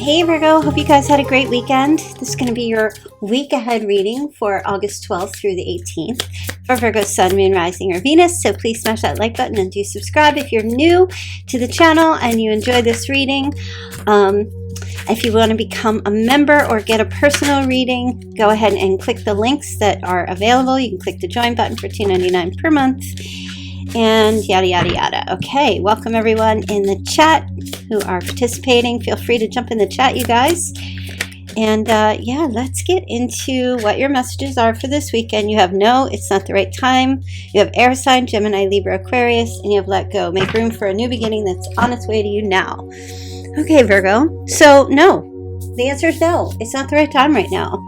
Hey Virgo, hope you guys had a great weekend. This is going to be your week ahead reading for August 12th through the 18th for Virgo, Sun, Moon, Rising, or Venus. So please smash that like button and do subscribe if you're new to the channel and you enjoy this reading. If you want to become a member or get a personal reading, go ahead and click the links that are available. You can click the join button for $2.99 per month. And yada yada yada. Okay, welcome everyone in the chat who are participating. Feel free to jump in the chat, you guys. And yeah, let's get into what your messages are for this weekend. You have no, it's not the right time. You have air sign, Gemini, Libra, Aquarius, and you have let go. Make room for a new beginning that's on its way to you now. Okay, Virgo. So no, the answer is no. It's not the right time right now.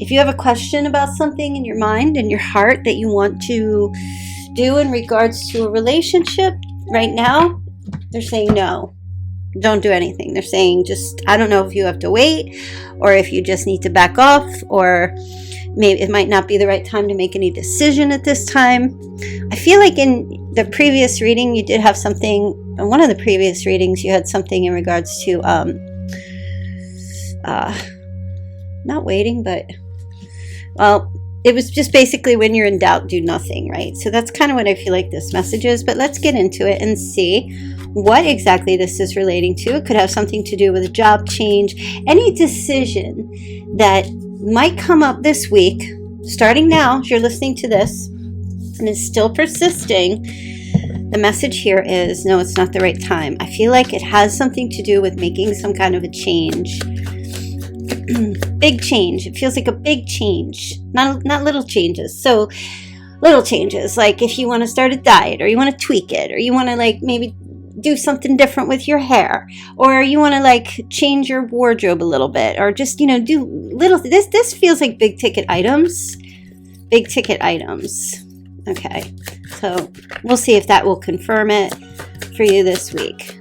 If you have a question about something in your mind and your heart that you want to do in regards to a relationship right now, they're saying no, don't do anything. They're saying just, I don't know if you have to wait or if you just need to back off, or maybe it might not be the right time to make any decision at this time. I feel like in the previous reading you did have something, in one of the previous readings you had something in regards to not waiting, but well, it was just basically when you're in doubt, do nothing, right? So that's kind of what I feel like this message is, but let's get into it and see what exactly this is relating to. It could have something to do with a job change, any decision that might come up this week, starting now, as you're listening to this, and is still persisting. The message here is, no, it's not the right time. I feel like it has something to do with making some kind of a change. Big change. It feels like a big change, not little changes. So little changes, like if you want to start a diet, or you want to tweak it, or you want to like maybe do something different with your hair, or you want to like change your wardrobe a little bit, or just, you know, do little, this feels like big ticket items. Okay, so we'll see if that will confirm it for you this week.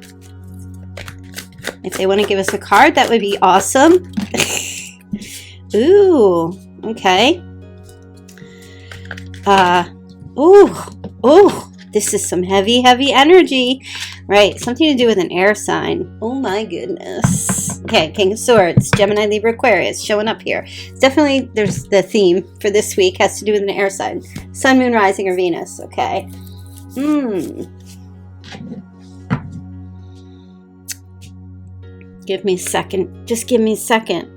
If they want to give us a card, that would be awesome. Ooh, okay. This is some heavy energy. Right, something to do with an air sign. Oh my goodness. Okay, King of Swords, Gemini, Libra, Aquarius, showing up here. Definitely, there's the theme for this week has to do with an air sign. Sun, Moon, Rising, or Venus, okay. Give me a second. Just give me a second.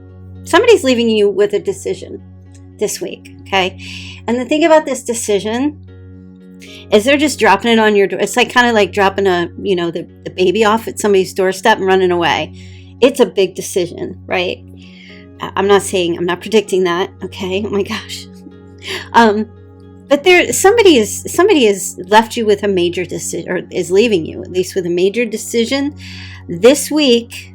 Somebody's leaving you with a decision this week, okay? And the thing about this decision is they're just dropping it on your door. It's like kind of like dropping the baby off at somebody's doorstep and running away. It's a big decision, right? I'm not predicting that, okay? Oh my gosh. But somebody has left you with a major decision, or is leaving you at least with a major decision this week.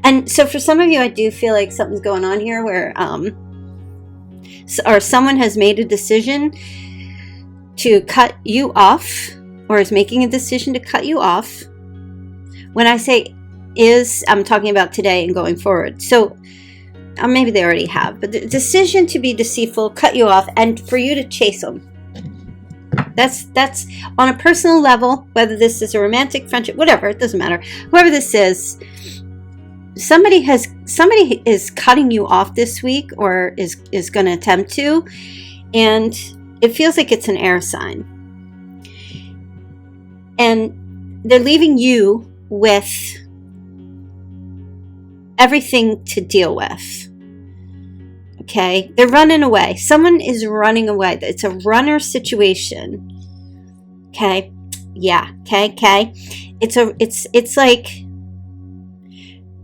And so for some of you, I do feel like something's going on here where, or someone has made a decision to cut you off, or is making a decision to cut you off. When I say I'm talking about today and going forward. So maybe they already have, but the decision to be deceitful, cut you off, and for you to chase them. That's on a personal level, whether this is a romantic friendship, whatever, it doesn't matter. Whoever this is, somebody is cutting you off this week, or is going to attempt to, and it feels like it's an air sign, and they're leaving you with everything to deal with. Okay, they're running away. Someone is running away. It's a runner situation. Okay, yeah. Okay. It's like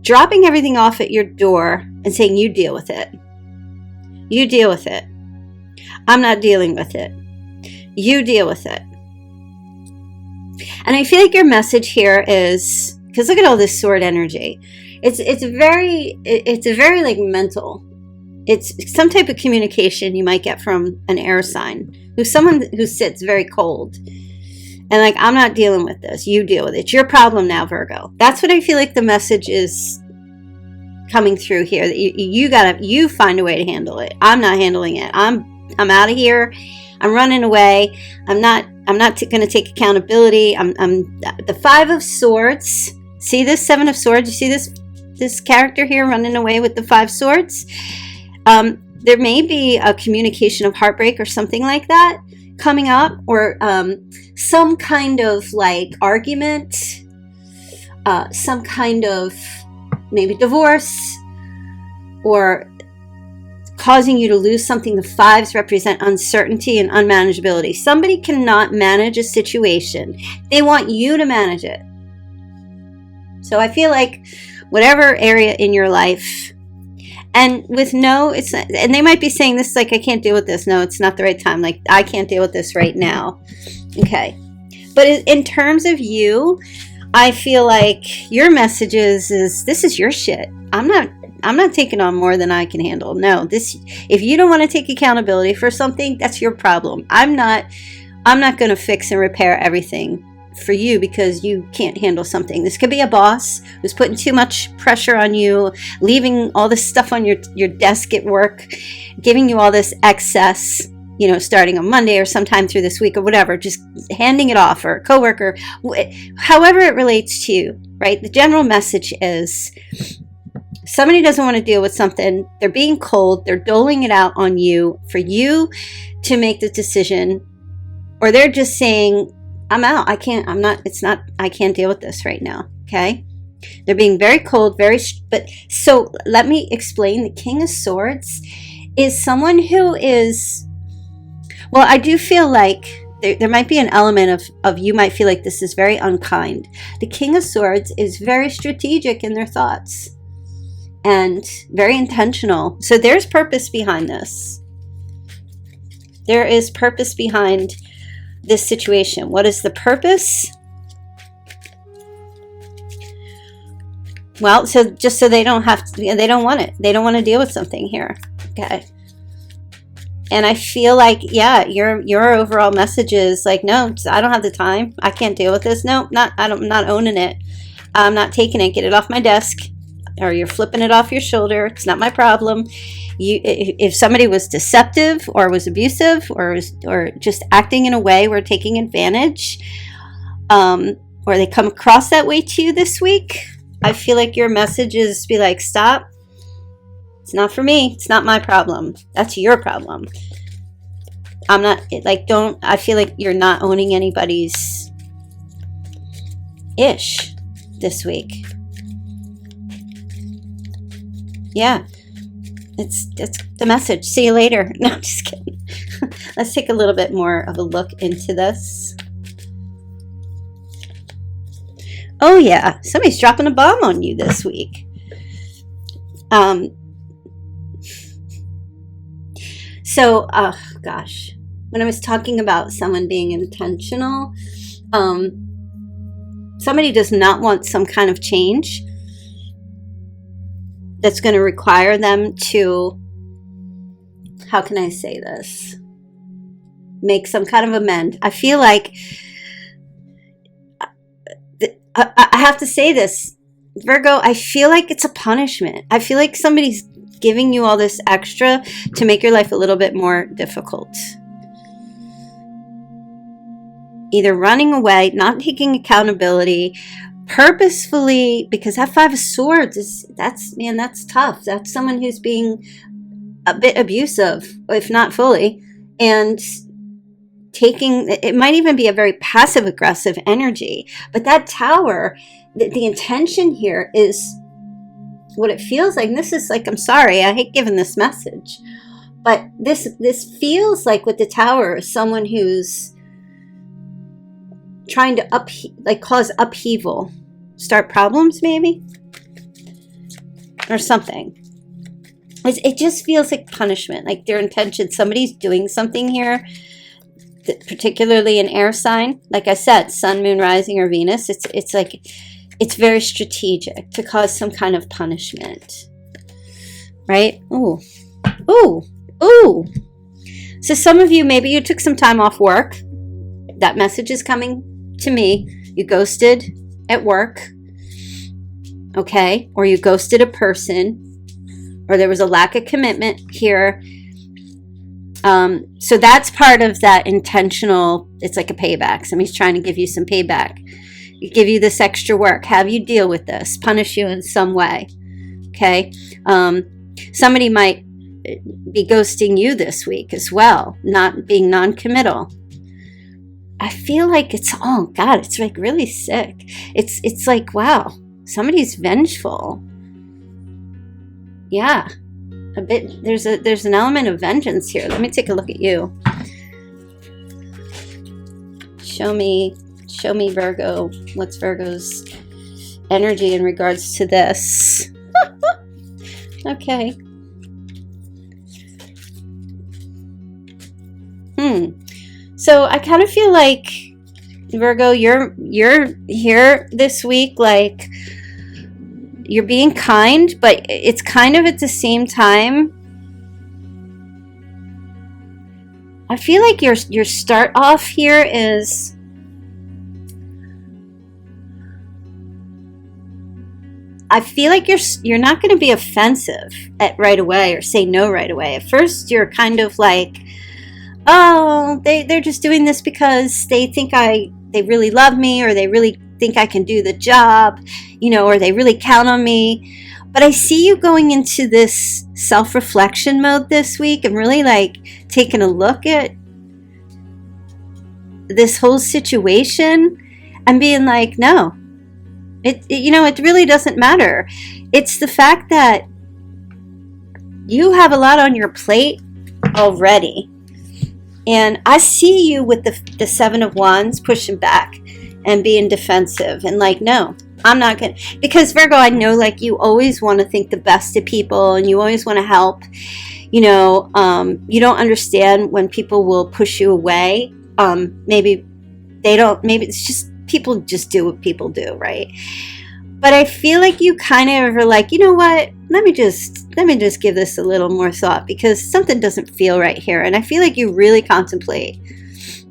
dropping everything off at your door and saying, you deal with it. You deal with it. I'm not dealing with it. You deal with it. And I feel like your message here is, because look at all this sword energy. It's a very like mental. It's some type of communication you might get from an air sign, someone who sits very cold. And like, I'm not dealing with this. You deal with it. It's your problem now, Virgo. That's what I feel like the message is coming through here. That you find a way to handle it. I'm not handling it. I'm out of here. I'm running away. I'm not going to take accountability. I'm the Five of Swords. See this Seven of Swords? You see this character here running away with the Five Swords? There may be a communication of heartbreak or something like that coming up, or some kind of like argument, some kind of maybe divorce, or causing you to lose something. The fives represent uncertainty and unmanageability. Somebody cannot manage a situation. They want you to manage it. So I feel like whatever area in your life, and with no, it's not, and they might be saying this like, I can't deal with this. No, it's not the right time. Like, I can't deal with this right now. Okay. But in terms of you, I feel like your message is this is your shit. I'm not taking on more than I can handle. No, if you don't want to take accountability for something, that's your problem. I'm not going to fix and repair everything for you because you can't handle something. This could be a boss who's putting too much pressure on you, leaving all this stuff on your desk at work, giving you all this excess, starting on Monday or sometime through this week or whatever, just handing it off, or a coworker, however it relates to you, right? The general message is somebody doesn't want to deal with something. They're being cold. They're doling it out on you for you to make the decision, or they're just saying, I'm out. I can't deal with this right now. Okay. They're being very cold, so let me explain. The King of Swords is someone who is, well, I do feel like there might be an element of you might feel like this is very unkind. The King of Swords is very strategic in their thoughts and very intentional. So there's purpose behind this. There is purpose behind this situation. What is the purpose? Well, so just so they don't have to, they don't want it. They don't want to deal with something here. Okay. And I feel like, yeah, your overall message is like, no, I don't have the time. I can't deal with this. No, I'm not owning it. I'm not taking it. Get it off my desk. Or you're flipping it off your shoulder. It's not my problem. If somebody was deceptive or was abusive or just acting in a way where taking advantage, or they come across that way to you this week, I feel like your message is be like, stop. It's not for me. It's not my problem. That's your problem. I'm not like, I feel like you're not owning anybody's ish this week. Yeah. It's the message. See you later. No, I'm just kidding. Let's take a little bit more of a look into this. Oh yeah, somebody's dropping a bomb on you this week. So, gosh, when I was talking about someone being intentional, somebody does not want some kind of change that's going to require them to, how can I say this? Make some kind of amend. I feel like, I have to say this, Virgo, I feel like it's a punishment. I feel like somebody's giving you all this extra to make your life a little bit more difficult. Either running away, not taking accountability, purposefully, because that Five of Swords that's tough. That's someone who's being a bit abusive, if not fully, and it might even be a very passive aggressive energy. But that Tower, the intention here is what it feels like. And this is like, I'm sorry, I hate giving this message, but this feels like with the Tower is someone who's trying to cause upheaval, start problems maybe, or something. It just feels like punishment, like their intention. Somebody's doing something here, particularly an air sign. Like I said, Sun, Moon, Rising, or Venus. It's like, it's very strategic to cause some kind of punishment, right? Ooh, ooh, ooh. So some of you, maybe you took some time off work. That message is coming to me. You ghosted at work, okay? Or you ghosted a person, or there was a lack of commitment here. So that's part of that intentional, it's like a payback. Somebody's trying to give you some payback, give you this extra work, have you deal with this, punish you in some way. Okay. Somebody might be ghosting you this week as well, not being non-committal. I feel like it's, oh God, it's like really sick. It's like, wow, somebody's vengeful. Yeah, a bit. There's an element of vengeance here. Let me take a look at you. Show me Virgo. What's Virgo's energy in regards to this? Okay. So I kind of feel like, Virgo, you're here this week, like you're being kind, but it's kind of at the same time, I feel like your start off here is, I feel like you're not going to be offensive right away or say no right away. At first, you're kind of like, oh, they're just doing this because they think they really love me, or they really think I can do the job, or they really count on me. But I see you going into this self-reflection mode this week and really like taking a look at this whole situation and being like, no, it really doesn't matter. It's the fact that you have a lot on your plate already. And I see you with the Seven of Wands pushing back and being defensive and like, no, I'm not going to. Because Virgo, I know like you always want to think the best of people and you always want to help. You don't understand when people will push you away. Maybe it's just people just do what people do, right? But I feel like you kind of are like, you know what? Let me just give this a little more thought because something doesn't feel right here. And I feel like you really contemplate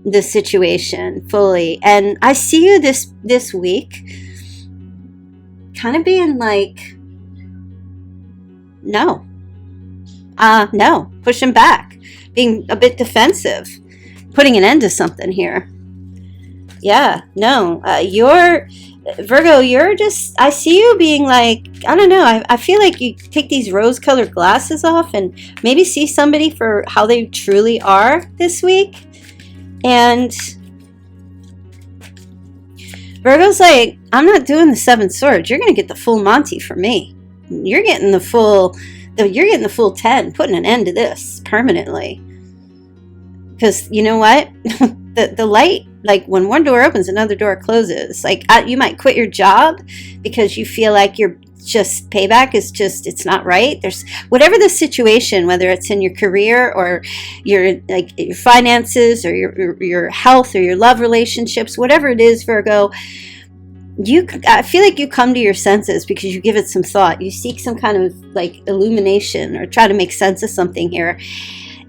this situation fully. And I see you this week kind of being like, no, pushing back, being a bit defensive, putting an end to something here. Yeah, no, Virgo, I see you being like, I don't know, I feel like you take these rose-colored glasses off and maybe see somebody for how they truly are this week. And Virgo's like, I'm not doing the Seven Swords. You're going to get the full Monty from me. You're getting the full 10, putting an end to this permanently. Because you know what? the light, like when one door opens, another door closes. Like you might quit your job because you feel like you're just payback is just, it's not right. There's whatever the situation, whether it's in your career or your finances or your health or your love relationships, whatever it is, Virgo, I feel like you come to your senses because you give it some thought. You seek some kind of like illumination or try to make sense of something here.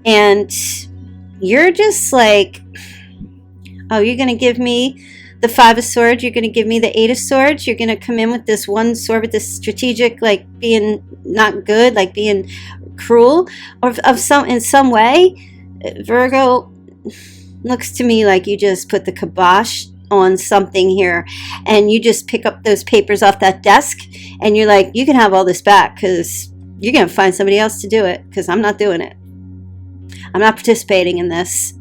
And you're just like, oh, you're going to give me the Five of Swords. You're going to give me the Eight of Swords. You're going to come in with this one sword, with this strategic, like being not good, like being cruel, or in some way. Virgo, looks to me like you just put the kibosh on something here, and you just pick up those papers off that desk, and you're like, you can have all this back because you're going to find somebody else to do it because I'm not doing it. I'm not participating in this.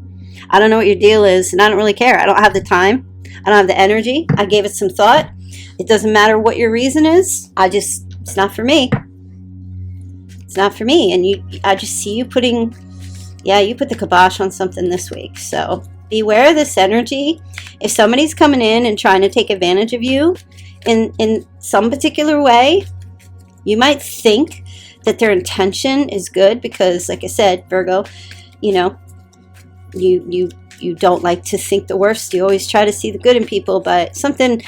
I don't know what your deal is, and I don't really care. I don't have the time. I don't have the energy. I gave it some thought. It doesn't matter what your reason is. It's not for me. It's not for me. And I just see you you put the kibosh on something this week. So beware of this energy. If somebody's coming in and trying to take advantage of you in some particular way, you might think that their intention is good because, like I said, Virgo, you don't like to think the worst. You always try to see the good in people, but something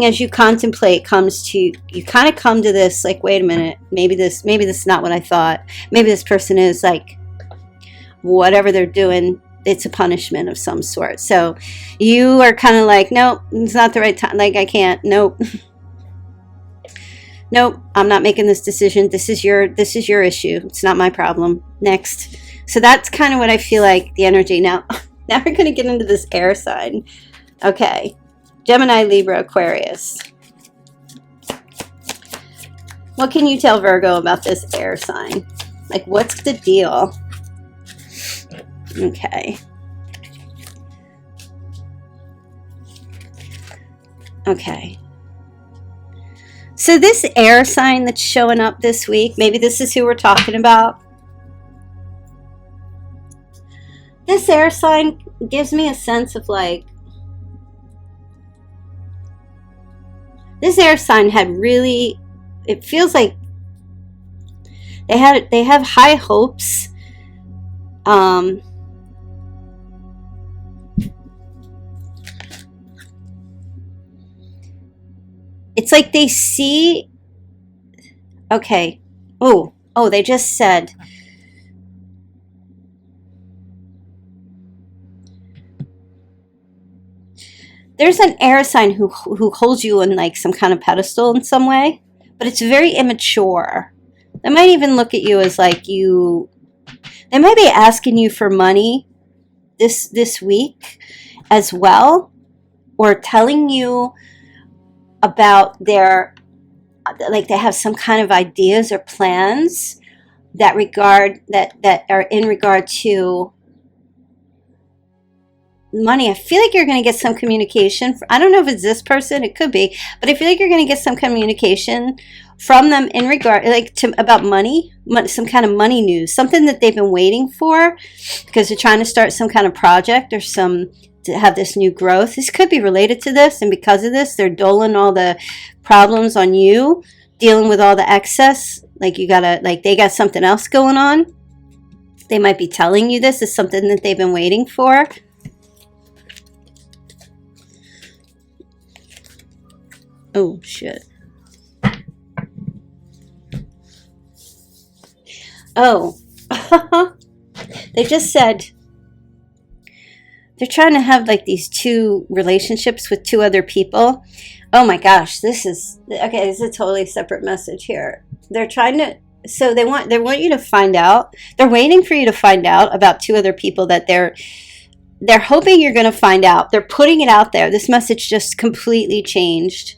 as you contemplate you kind of come to this like, wait a minute, maybe this is not what I thought. Maybe this person is like, whatever they're doing, it's a punishment of some sort. So you are kind of like, nope, it's not the right time. Like, I can't, nope, I'm not making this decision. This is your issue. It's not my problem. Next. So that's kind of what I feel like the energy. Now we're going to get into this air sign. Okay. Gemini, Libra, Aquarius. What can you tell Virgo about this air sign? Like, what's the deal? Okay. Okay. So this air sign that's showing up this week, maybe this is who we're talking about. This air sign gives me a sense of like, this air sign had really, it feels like they have high hopes. It's like they see, okay. Oh, they just said, there's an air sign who holds you in like some kind of pedestal in some way, but it's very immature. They might even look at you as like they might be asking you for money this week as well, or telling you about their, like they have some kind of ideas or plans that are in regard to money. I feel like you're going to get some communication. I don't know if it's this person, it could be, but I feel like you're going to get some communication from them in regard, like about money, some kind of money news, something that they've been waiting for because they're trying to start some kind of project or to have this new growth. This could be related to this, and because of this, they're doling all the problems on you, dealing with all the excess. Like they got something else going on. They might be telling you this is something that they've been waiting for. Oh, shit. Oh. They just said they're trying to have like these two relationships with two other people. Oh my gosh, this is a totally separate message here. They're trying to, so they want you to find out. They're waiting for you to find out about two other people that they're hoping you're going to find out. They're putting it out there. This message just completely changed.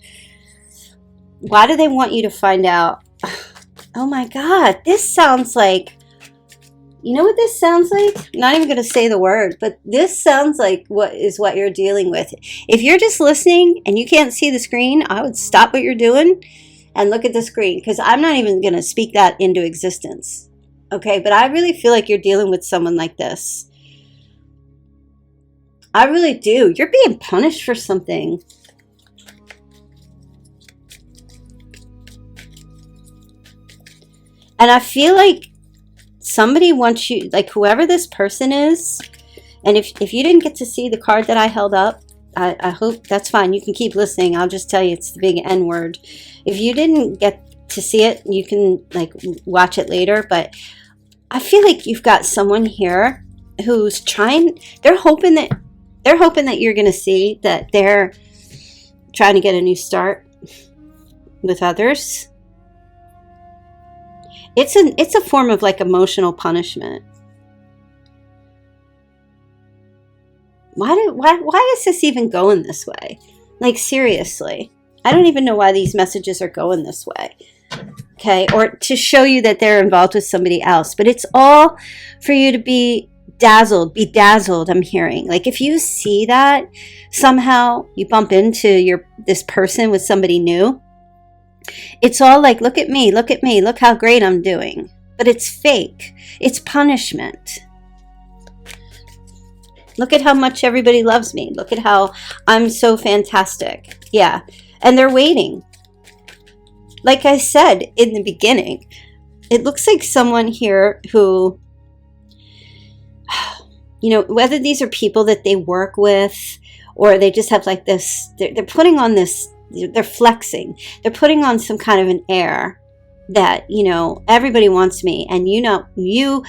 Why do they want you to find out? Oh my God, this sounds like, you know what this sounds like? I'm not even going to say the word, but this sounds like what you're dealing with. If you're just listening and you can't see the screen, I would stop what you're doing and look at the screen, because I'm not even going to speak that into existence. Okay, but I really feel like you're dealing with someone like this. I really do. You're being punished for something. And I feel like somebody wants you, like whoever this person is, and if you didn't get to see the card that I held up, I hope that's fine. You can keep listening. I'll just tell you it's the big N word. If you didn't get to see it, you can like watch it later. But I feel like you've got someone here who's trying, they're hoping that you're going to see that they're trying to get a new start with others. It's a form of like emotional punishment. Why is this even going this way? Like seriously, I don't even know why these messages are going this way. Okay, or to show you that they're involved with somebody else, but it's all for you to be bedazzled. I'm hearing, like, if you see that somehow you bump into this person with somebody new, it's all like, look at me, look how great I'm doing. But it's fake. It's punishment. Look at how much everybody loves me. Look at how I'm so fantastic. Yeah. And they're waiting. Like I said in the beginning, it looks like someone here who, you know, whether these are people that they work with or they just have like this, they're putting on this, they're flexing. They're putting on some kind of an air that, you know, everybody wants me. And, you know, you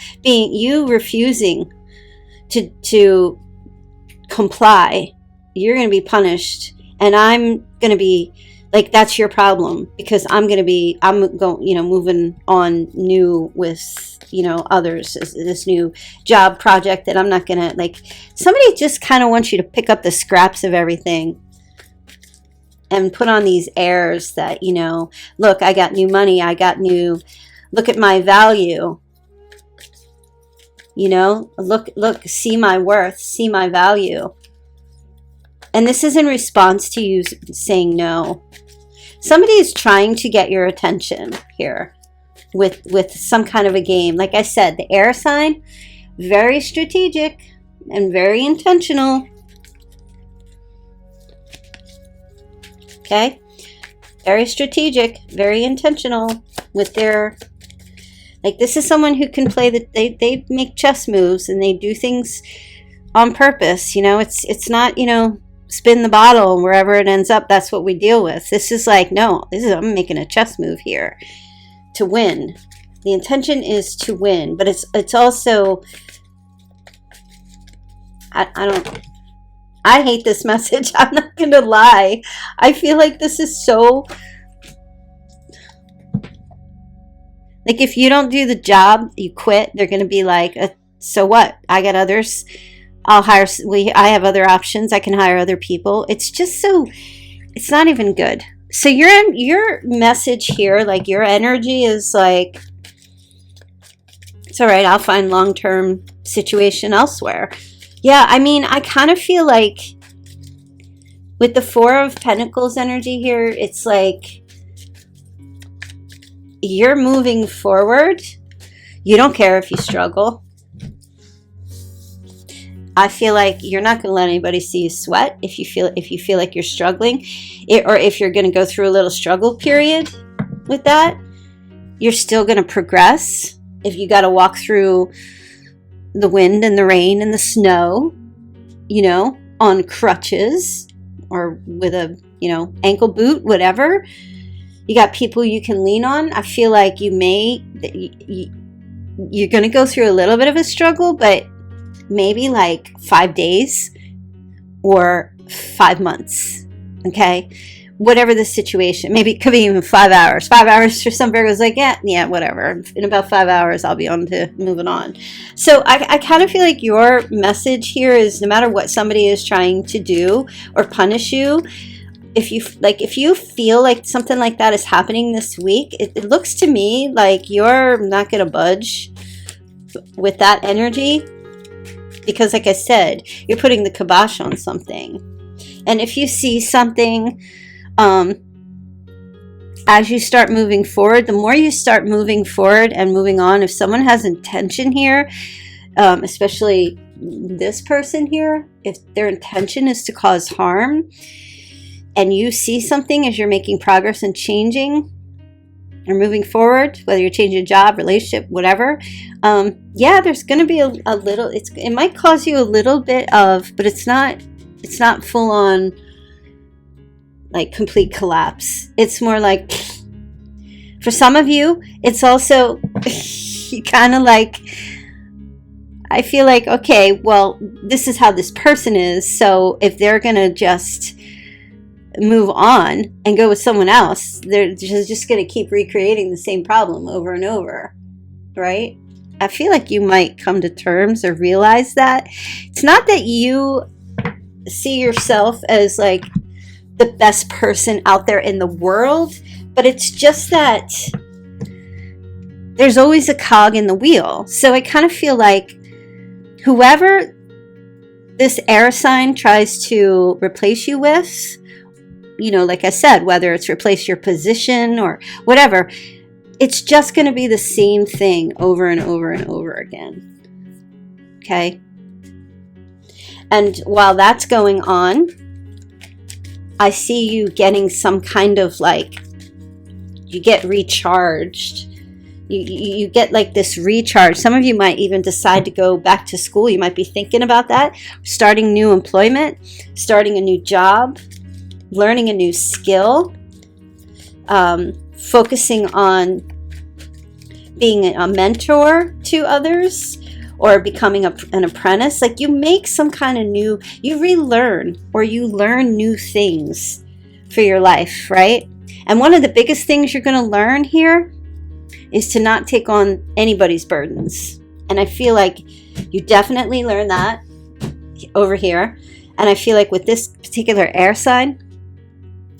refusing to comply, you're going to be punished. And I'm going to be Like that's your problem, because I'm going, you know, moving on new with, you know, others, this new job project that I'm not going to, like, somebody just kind of wants you to pick up the scraps of everything and put on these airs that, you know, look, I got new money, look at my value, you know, look, see my worth, see my value. And this is in response to you saying no. Somebody is trying to get your attention here with some kind of a game. Like I said, the air sign, very strategic and very intentional. Okay? Very strategic, very intentional with their, like, this is someone who can play they make chess moves and they do things on purpose. You know, it's not, you know, spin the bottle and wherever it ends up, that's what we deal with. This is like, no, I'm making a chess move here to win. The intention is to win, but it's also, I hate this message. I'm not going to lie. I feel like this is so, like, if you don't do the job, you quit. They're going to be like, so what? I got others. I have other options. I can hire other people. It's just so, it's not even good. So your message here, like your energy is like, it's all right. I'll find long-term situation elsewhere. Yeah. I mean, I kind of feel like with the Four of Pentacles energy here, it's like you're moving forward. You don't care if you struggle. I feel like you're not going to let anybody see you sweat if you feel like you're struggling, or if you're going to go through a little struggle period with that. You're still going to progress. If you got to walk through the wind and the rain and the snow, you know, on crutches or with a, you know, ankle boot, whatever, you got people you can lean on. I feel like you're going to go through a little bit of a struggle, but maybe like 5 days or 5 months. Okay. Whatever the situation, maybe it could be even 5 hours. 5 hours for some Virgos, like, yeah, whatever. In about 5 hours, I'll be on to moving on. So I kind of feel like your message here is no matter what somebody is trying to do or punish you, if you feel like something like that is happening this week, it looks to me like you're not going to budge with that energy. Because like I said, you're putting the kibosh on something. And if you see something, as you start moving forward, the more you start moving forward and moving on, if someone has intention here, especially this person here, if their intention is to cause harm, and you see something as you're making progress and changing, or moving forward, whether you're changing a job, relationship, whatever, yeah, there's going to be a little, it might cause you a little bit of, but it's not full on like complete collapse. It's more like, for some of you, it's also, you kind of like, I feel like, okay, well, this is how this person is. So if they're going to just move on and go with someone else, they're just going to keep recreating the same problem over and over, right? I feel like you might come to terms or realize that it's not that you see yourself as like the best person out there in the world, but it's just that there's always a cog in the wheel. So I kind of feel like whoever this air sign tries to replace you with, you know, like I said, whether it's replace your position or whatever, it's just going to be the same thing over and over and over again. Okay? And while that's going on, I see you getting some kind of like, you get recharged. You get like this recharge. Some of you might even decide to go back to school. You might be thinking about that. Starting new employment, starting a new job, learning a new skill, focusing on being a mentor to others, or becoming an apprentice. Like you make some kind of new, you relearn or you learn new things for your life, right? And one of the biggest things you're going to learn here is to not take on anybody's burdens. And I feel like you definitely learn that over here. And I feel like with this particular air sign,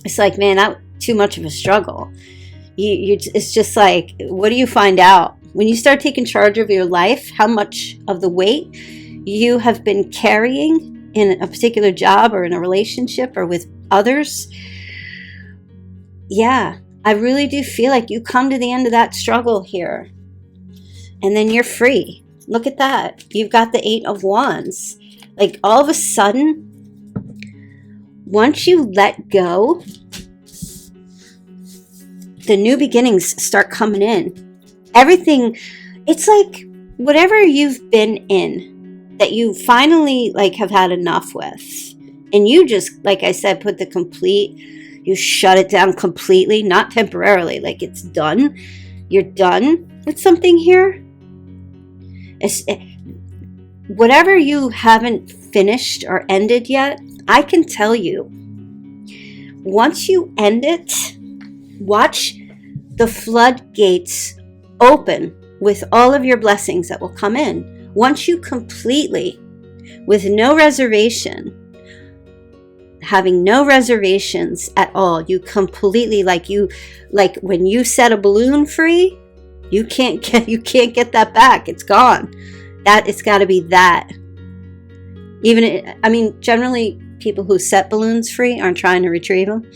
it's like, man, that too much of a struggle. It's just like, what do you find out? When you start taking charge of your life, how much of the weight you have been carrying in a particular job or in a relationship or with others. Yeah, I really do feel like you come to the end of that struggle here. And then you're free. Look at that. You've got the 8 of Wands. Like all of a sudden, once you let go, the new beginnings start coming in. Everything, it's like whatever you've been in that you finally like have had enough with. And you just, like I said, you shut it down completely, not temporarily, like it's done. You're done with something here. Whatever you haven't finished or ended yet, I can tell you, once you end it, watch the floodgates open with all of your blessings that will come in. Once you completely, with no reservation, having no reservations at all, you completely, like when you set a balloon free, you can't get that back. It's gone. It's got to be that. Generally people who set balloons free aren't trying to retrieve them.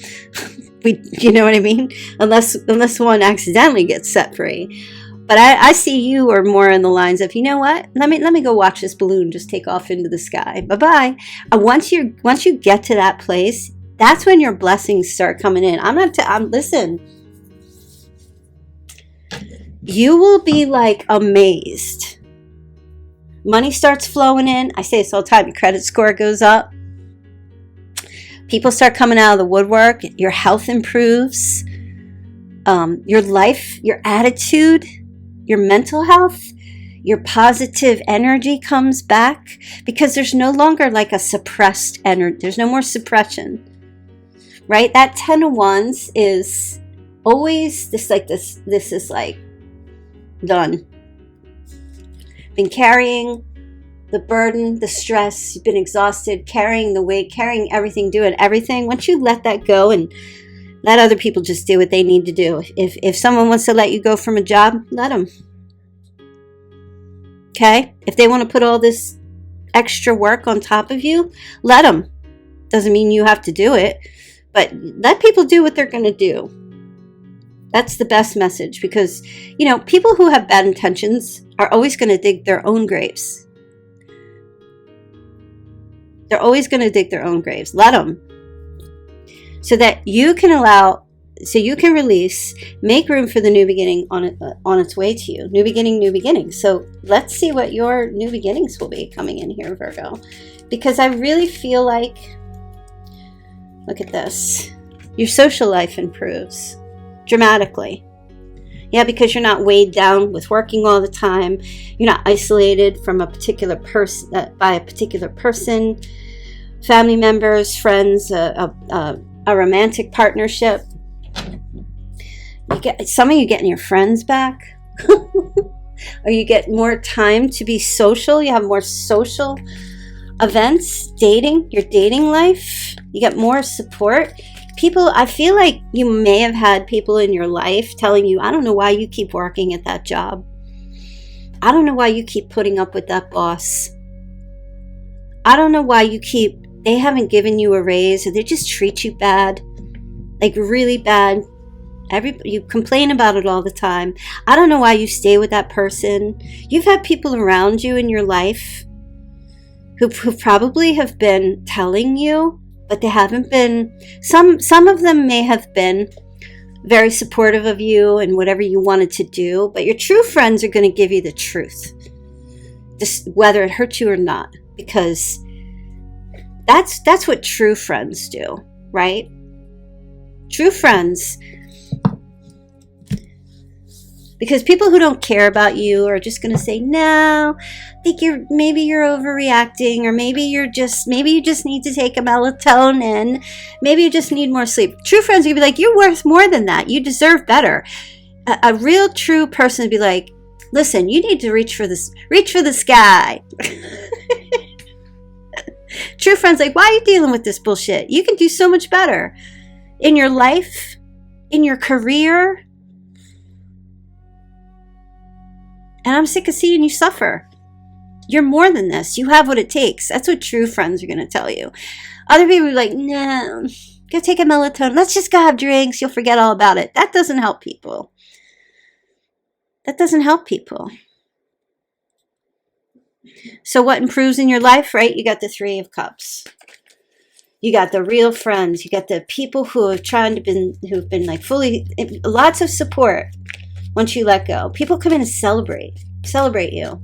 You know what I mean? Unless one accidentally gets set free. But I see you are more in the lines of, you know what? Let me go watch this balloon just take off into the sky. Bye-bye. Once you get to that place, that's when your blessings start coming in. Listen. You will be like amazed. Money starts flowing in. I say this all the time. Your credit score goes up. People start coming out of the woodwork. Your health improves. Your life, your attitude, your mental health, your positive energy comes back because there's no longer like a suppressed energy. There's no more suppression, right? That 10 of Wands is always this is like done. Been carrying the burden, the stress, you've been exhausted, carrying the weight, carrying everything, doing everything. Once you let that go and let other people just do what they need to do. If someone wants to let you go from a job, let them. Okay? If they want to put all this extra work on top of you, let them. Doesn't mean you have to do it, but let people do what they're going to do. That's the best message because, people who have bad intentions are always going to dig their own graves. They're always going to dig their own graves. Let them. So that you can release, make room for the new beginning on its way to you. New beginning. So let's see what your new beginnings will be coming in here, Virgo. Because I really feel like, look at this, your social life improves dramatically. Yeah, because you're not weighed down with working all the time. You're not isolated from a particular person, by a particular person, family members, friends, a romantic partnership. Some of you getting your friends back. Or you get more time to be social. You have more social events, dating, your dating life. You get more support. People, I feel like you may have had people in your life telling you, I don't know why you keep working at that job. I don't know why you keep putting up with that boss. I don't know why they haven't given you a raise or they just treat you bad, like really bad. You complain about it all the time. I don't know why you stay with that person. You've had people around you in your life who probably have been telling you, but they haven't been. Some of them may have been very supportive of you and whatever you wanted to do, but your true friends are going to give you the truth, just whether it hurts you or not, because that's what true friends do, right? True friends Because people who don't care about you are just going to say, no, I think maybe you're overreacting, or maybe you just need to take a melatonin. Maybe you just need more sleep. True friends are going to be like, you're worth more than that. You deserve better. A real true person would be like, listen, you need to reach for the sky. True friends like, why are you dealing with this bullshit? You can do so much better in your life, in your career. And I'm sick of seeing you suffer. You're more than this. You have what it takes. That's what true friends are going to tell you. Other people are like, no, go take a melatonin. Let's just go have drinks. You'll forget all about it. That doesn't help people. That doesn't help people. So what improves in your life, right? You got the Three of Cups. You got the real friends. You got the people who have who've been like fully, lots of support. Once you let go, people come in and celebrate you.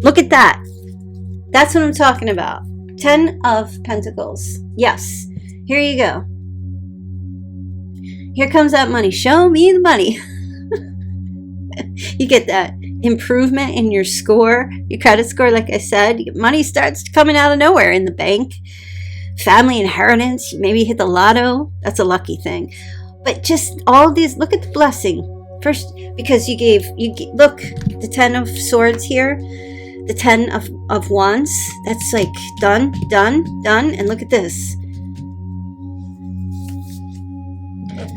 Look at that. That's what I'm talking about. 10 of Pentacles. Yes. Here you go. Here comes that money. Show me the money. You get that improvement in your score, your credit score. Like I said, money starts coming out of nowhere in the bank. Family inheritance. Maybe you hit the lotto. That's a lucky thing. But just all these, look at the blessing. First, because look, the 10 of Swords here, the 10 of Wands, that's like done. And look at this.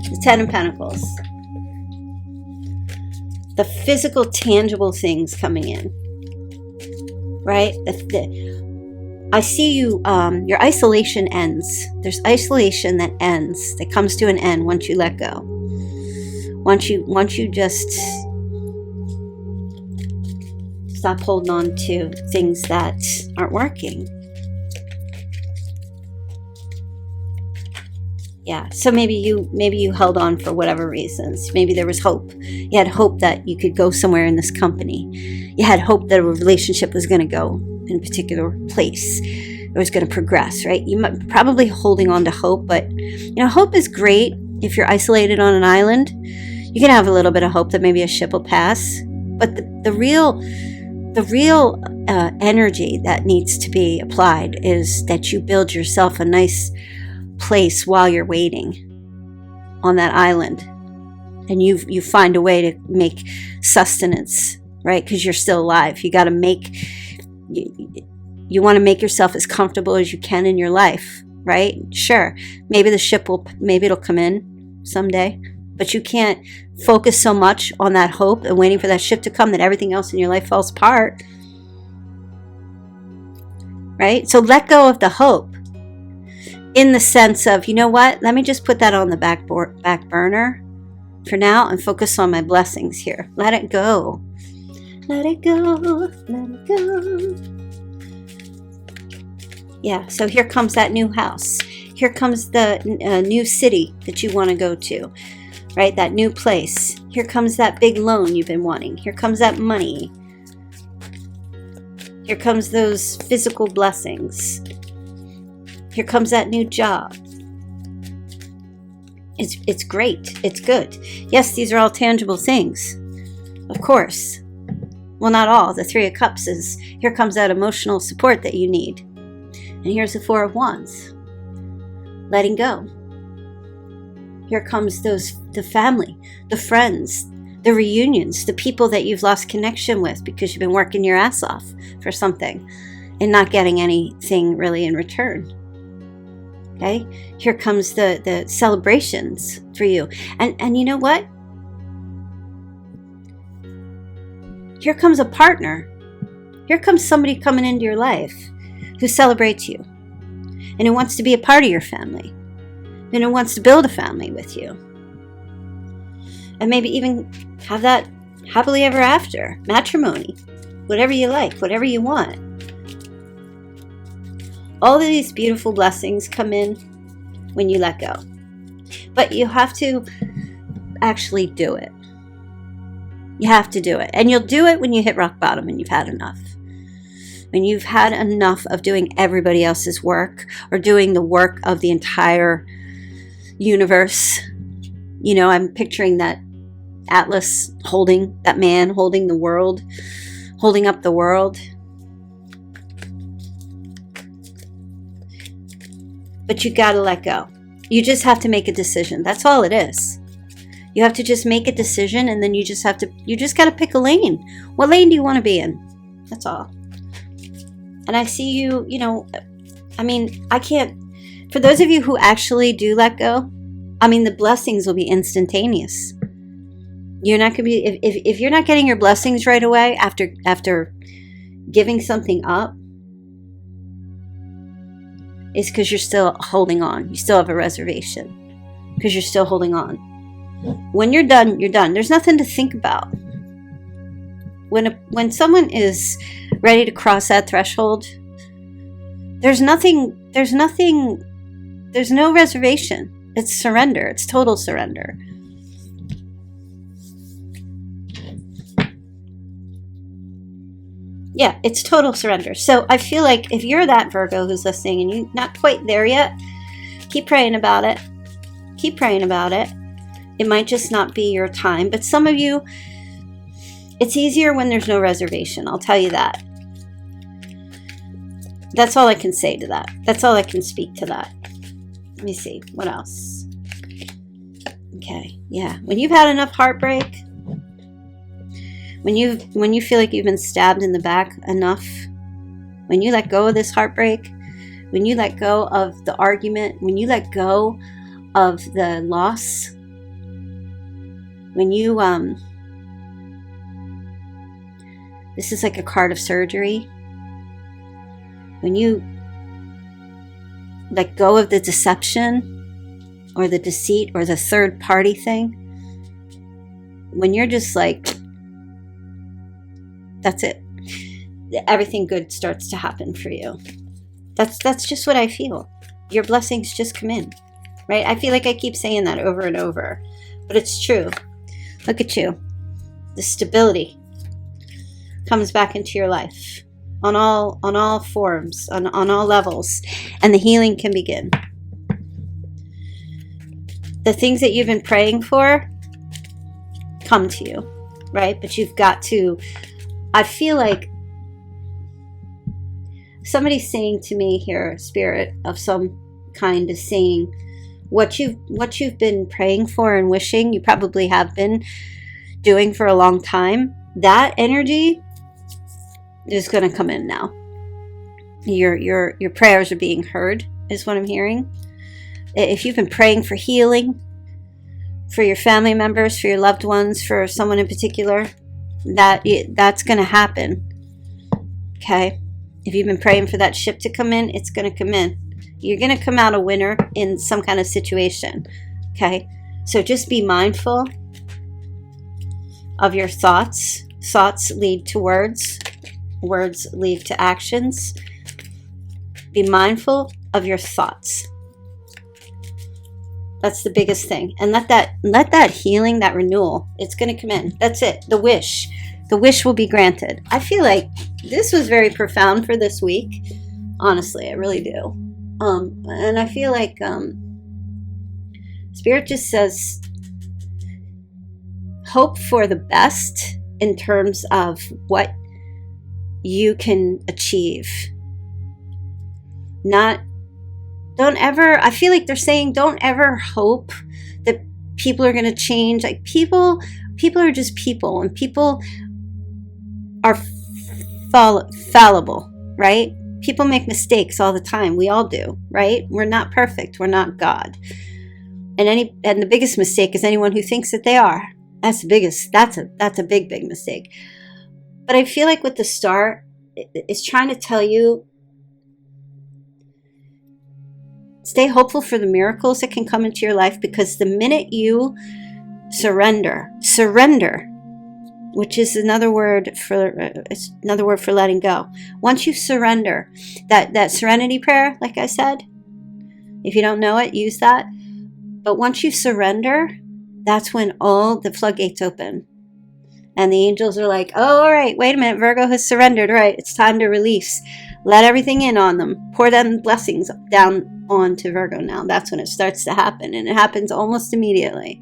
The 10 of Pentacles. The physical, tangible things coming in. Right? I see you, your isolation ends. There's isolation that ends, that comes to an end once you let go. Once you just stop holding on to things that aren't working. Yeah, so maybe you held on for whatever reasons. Maybe there was hope. You had hope that you could go somewhere in this company. You had hope that a relationship was going to go in a particular place. It was going to progress, right? You might probably holding on to hope, but hope is great if you're isolated on an island. You can have a little bit of hope that maybe a ship will pass, but the real energy that needs to be applied is that you build yourself a nice place while you're waiting on that island, and you find a way to make sustenance, right? Because you're still alive. You got to you want to make yourself as comfortable as you can in your life, right? Sure, maybe it'll come in someday, but you can't focus so much on that hope and waiting for that ship to come that everything else in your life falls apart, right? So let go of the hope in the sense of, you know what, let me just put that on the back burner for now and focus on my blessings here. Let it go. Let it go. Let it go. Yeah, so here comes that new house. Here comes the new city that you want to go to, right? That new place. Here comes that big loan you've been wanting. Here comes that money. Here comes those physical blessings. Here comes that new job. It's great. It's good. Yes, these are all tangible things. Of course. Well, not all. The Three of Cups is, here comes that emotional support that you need. And here's the Four of Wands. Letting go. Here comes the family, the friends, the reunions, the people that you've lost connection with because you've been working your ass off for something and not getting anything really in return. Okay? Here comes the celebrations for you. And you know what? Here comes a partner. Here comes somebody coming into your life who celebrates you and who wants to be a part of your family and who wants to build a family with you. And maybe even have that happily ever after, matrimony, whatever you like, whatever you want. All of these beautiful blessings come in when you let go. But you have to actually do it. You have to do it. And you'll do it when you hit rock bottom and you've had enough. When you've had enough of doing everybody else's work or doing the work of the entire universe You know, I'm picturing that Atlas holding, that man holding the world, holding up the world. But you got to let go. You just have to make a decision. That's all it is. You have to just make a decision, and then you just got to pick a lane. What lane do you want to be in? That's all. And I see you, you know, I mean, I can't, for those of you who actually do let go, I mean, the blessings will be instantaneous. You're not going to be, if you're not getting your blessings right away after giving something up, it's because you're still holding on. You still have a reservation because you're still holding on. When you're done, you're done. There's nothing to think about. When someone is ready to cross that threshold, there's no reservation. It's surrender. It's total surrender. Yeah, it's total surrender. So I feel like if you're that Virgo who's listening and you're not quite there yet, keep praying about it. Keep praying about it. It might just not be your time. But some of you, it's easier when there's no reservation. I'll tell you that. That's all I can say to that. That's all I can speak to that. Let me see. What else? Okay. Yeah. When you've had enough heartbreak, when you feel like you've been stabbed in the back enough, when you let go of this heartbreak, when you let go of the argument, when you let go of the loss, when you this is like a card of surgery. When you let go of the deception or the deceit or the third party thing, when you're just like, that's it, everything good starts to happen for you. That's just what I feel. Your blessings just come in, right? I feel like I keep saying that over and over, but it's true. Look at you. The stability comes back into your life on all forms, on all levels, and the healing can begin. The things that you've been praying for come to you, right? But you've got to, I feel like somebody's saying to me here, spirit of some kind is saying, what you've been praying for and wishing, you probably have been doing for a long time, that energy is going to come in now. Your prayers are being heard, is what I'm hearing. If you've been praying for healing, for your family members, for your loved ones, for someone in particular, that's going to happen. Okay? If you've been praying for that ship to come in, it's going to come in. You're going to come out a winner in some kind of situation. Okay? So just be mindful of your thoughts. Thoughts lead to words. Words lead to actions. Be mindful of your thoughts. That's the biggest thing. And let that healing, that renewal, it's going to come in. That's it. The wish will be granted. I feel like this was very profound for this week. Honestly, I really do. And I feel like Spirit just says, hope for the best in terms of what you can achieve. I feel like they're saying, don't ever hope that people are going to change. Like people are just people, and people are fallible, right? People make mistakes all the time. We all do, right? We're not perfect. We're not God. And the biggest mistake is anyone who thinks that they are. That's the biggest. That's a big mistake. But I feel like with the star, it's trying to tell you, stay hopeful for the miracles that can come into your life, because the minute you surrender, which is another word for letting go. Once you surrender, that serenity prayer, like I said, if you don't know it, use that. But once you surrender, that's when all the floodgates open. And the angels are like, oh, all right, wait a minute, Virgo has surrendered. All right, it's time to release. Let everything in on them. Pour them blessings down onto Virgo now. That's when it starts to happen. And it happens almost immediately.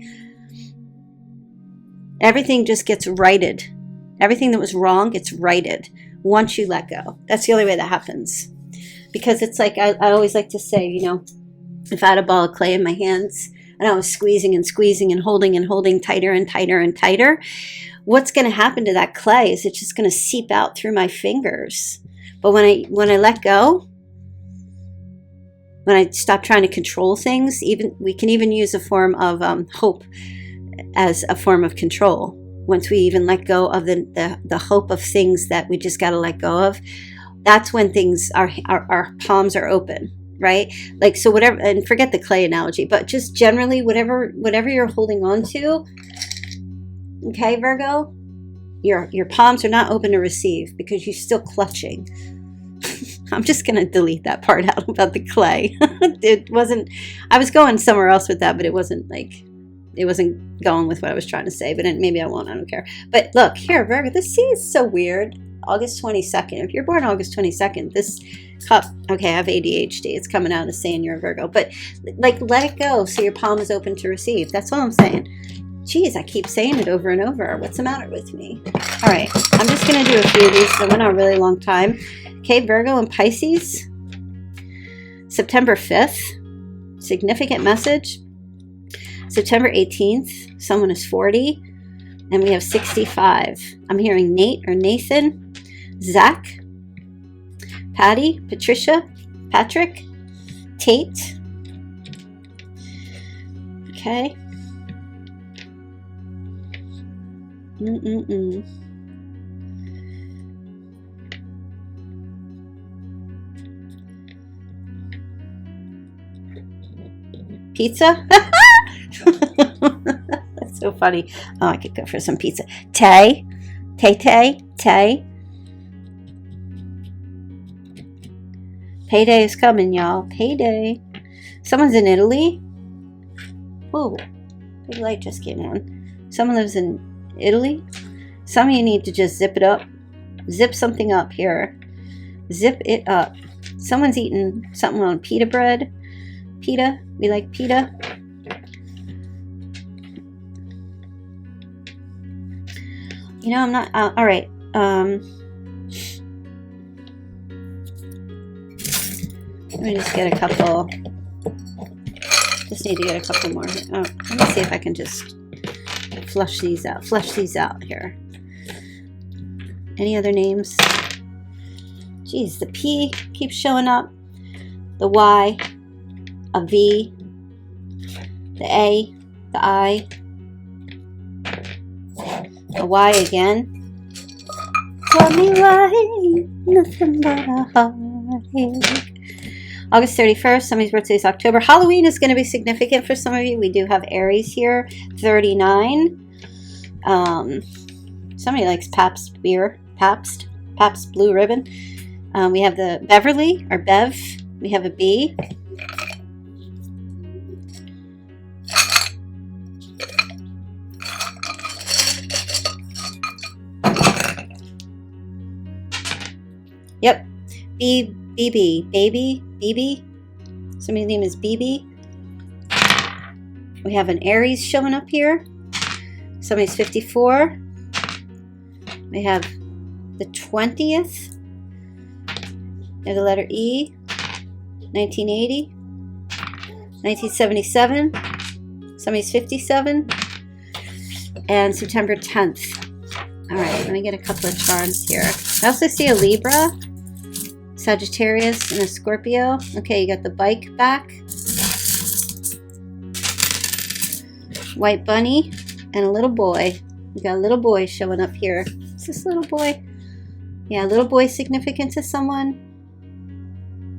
Everything just gets righted. Everything that was wrong gets righted once you let go. That's the only way that happens. Because it's like, I always like to say, you know, if I had a ball of clay in my hands and I was squeezing and squeezing and holding tighter and tighter and tighter, what's going to happen to that clay is it's just going to seep out through my fingers. But when I let go, when I stop trying to control things, we can even use a form of hope as a form of control. Once we even let go of the hope of things that we just got to let go of, that's when things our palms are open, right? Like, so whatever, and forget the clay analogy, but just generally whatever you're holding on to, okay, Virgo, your palms are not open to receive because you're still clutching. I'm just going to delete that part out about the clay. It wasn't, I was going somewhere else with that, but it wasn't going with what I was trying to say, but maybe I won't, I don't care. But look, here, Virgo, this sea is so weird. August 22nd. If you're born August 22nd, this cup, okay, I have ADHD. It's coming out as saying you're a Virgo. But, like, let it go so your palm is open to receive. That's all I'm saying. Jeez, I keep saying it over and over. What's the matter with me? All right, I'm just going to do a few of these. I went on a really long time. Okay, Virgo and Pisces. September 5th. Significant message. September 18th. Someone is 40. And we have 65. I'm hearing Nate or Nathan, Zach, Patty, Patricia, Patrick, Tate. Okay. Pizza? That's so funny. Oh, I could go for some pizza. Tay. Payday is coming, y'all. Payday. Someone's in Italy. Whoa. Big light just came on. Someone lives in Italy. Some of you need to just zip it up. Zip something up here. Zip it up. Someone's eating something on pita bread. Pita. We like pita. You know, I'm not... all right. Let me just get a couple... Just need to get a couple more. Oh, let me see if I can just flush these out. Flush these out here. Any other names? Geez, the P keeps showing up. The Y. A V. The A. The I. A Y again. Tell me why. Nothing but a heartache. August 31st, somebody's birthday is October. Halloween is going to be significant for some of you. We do have Aries here, 39. Somebody likes Pabst beer, Pabst Blue Ribbon. We have the Beverly, or Bev. We have a B. Yep, BB, baby, BB. Somebody's name is BB. We have an Aries showing up here. Somebody's 54. We have the 20th. We have the letter E. 1980. 1977. Somebody's 57. And September 10th. All right, let me get a couple of charms here. I also see a Libra, Sagittarius, and a Scorpio. Okay, you got the bike back. White bunny and a little boy. You got a little boy showing up here. Is this little boy? Yeah, little boy significant to someone.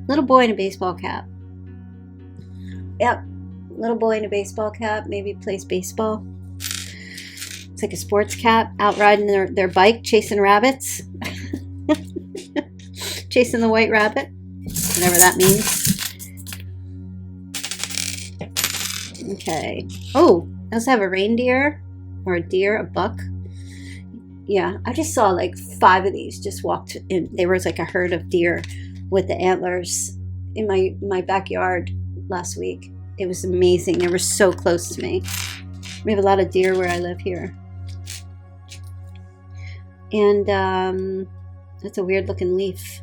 Little boy in a baseball cap. Yep, little boy in a baseball cap. Maybe plays baseball. It's like a sports cap out riding their bike, chasing rabbits. Chasing the white rabbit. Whatever that means. Okay. Oh, I also have a reindeer or a deer, a buck. Yeah, I just saw like 5 of these just walked in. There was like a herd of deer with the antlers in my backyard last week. It was amazing. They were so close to me. We have a lot of deer where I live here. And that's a weird looking leaf.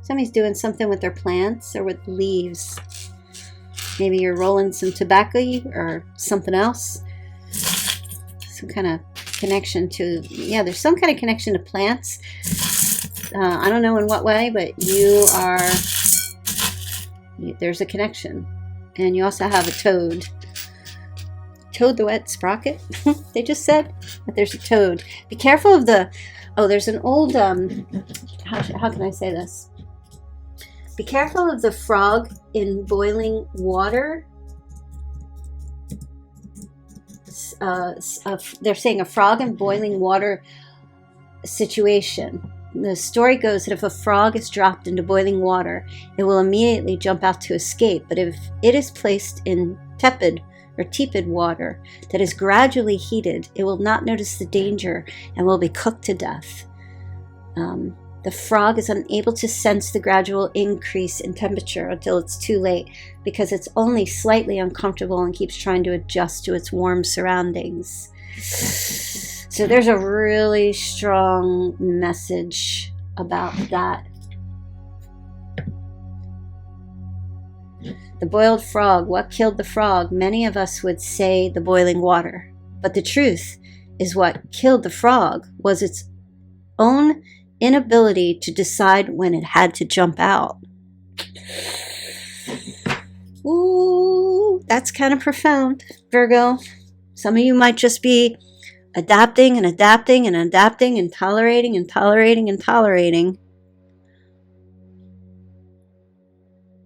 Somebody's doing something with their plants or with leaves. Maybe you're rolling some tobacco or something else. Some kind of connection to, yeah, there's some kind of connection to plants. I don't know in what way, but there's a connection. And you also have a toad. Toad the wet sprocket. They just said that there's a toad. Be careful of there's an old, how can I say this? Be careful of the frog in boiling water. They're saying a frog in boiling water situation. The story goes that if a frog is dropped into boiling water, it will immediately jump out to escape. But if it is placed in tepid water that is gradually heated, it will not notice the danger and will be cooked to death. The frog is unable to sense the gradual increase in temperature until it's too late because it's only slightly uncomfortable and keeps trying to adjust to its warm surroundings. So there's a really strong message about that. The boiled frog. What killed the frog? Many of us would say the boiling water. But the truth is what killed the frog was its own inability to decide when it had to jump out. Ooh, that's kind of profound, Virgo. Some of you might just be adapting and adapting and adapting and tolerating and tolerating and tolerating.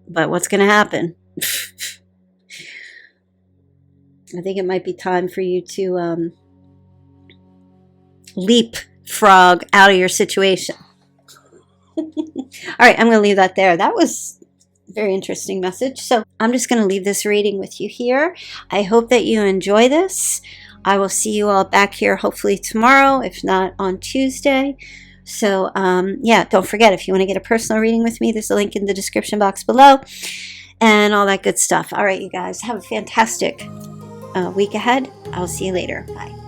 But what's going to happen? I think it might be time for you to leap frog out of your situation. All right, I'm going to leave that there. That was a very interesting message. So I'm just going to leave this reading with you here. I hope that you enjoy this. I will see you all back here hopefully tomorrow, if not on Tuesday. So yeah, don't forget, if you want to get a personal reading with me, there's a link in the description box below and all that good stuff. All right, you guys, have a fantastic week ahead. I'll see you later. Bye.